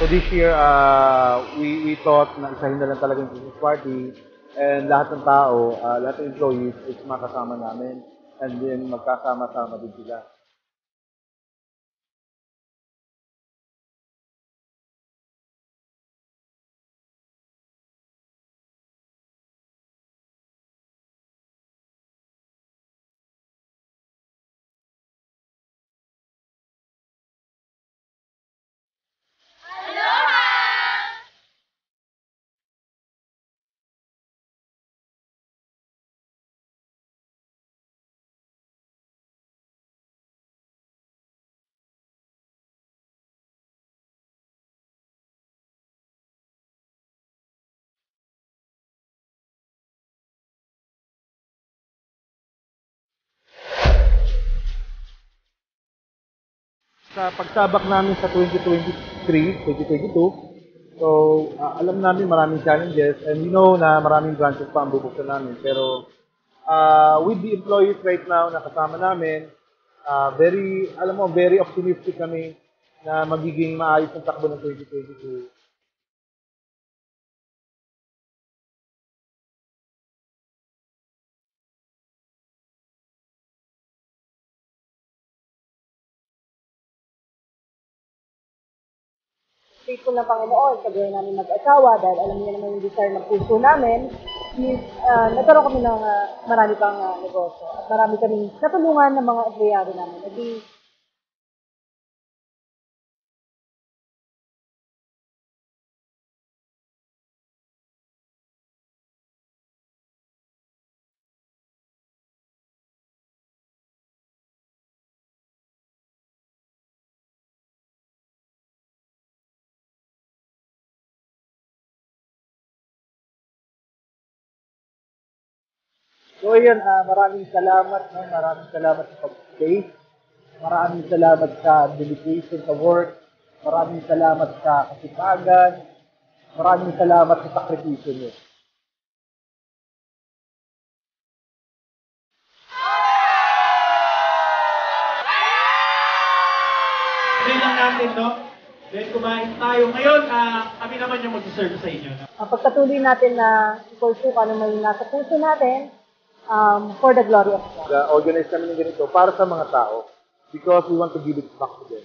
So this year, we thought na isahin na lang talaga yung Christmas party and lahat ng tao, lahat ng employees is makasama namin and then magkasama-sama din sila. Sa pagsabak namin sa 2023, 2022, so alam namin maraming challenges and we know na maraming branches pa ang bubuksan namin. Pero with the employees right now na kasama namin, very optimistic kami na magiging maayos ang takbo ng 2022. Faithful ng Panginoon, sabihin namin mag-asawa dahil alam niya naman yung desire ng puso namin, is, nagkaroon kami ng marami pang negosyo at marami kaming natulungan ng mga empleyado namin. Naging So ayan, maraming salamat, no? Maraming salamat sa pag-stay. Maraming salamat sa dedication sa work. Maraming salamat sa kasipagan. Maraming salamat sa sakripisyo niyo. Tuloy lang natin, no? Then kumain tayo. Ngayon, kami naman yung mag-serve sa inyo. No? pagpatuloy natin na i-pursue kung ano may nasa puso natin for the glory of God. Organize kami ng ganito para sa mga tao because we want to give it back to them.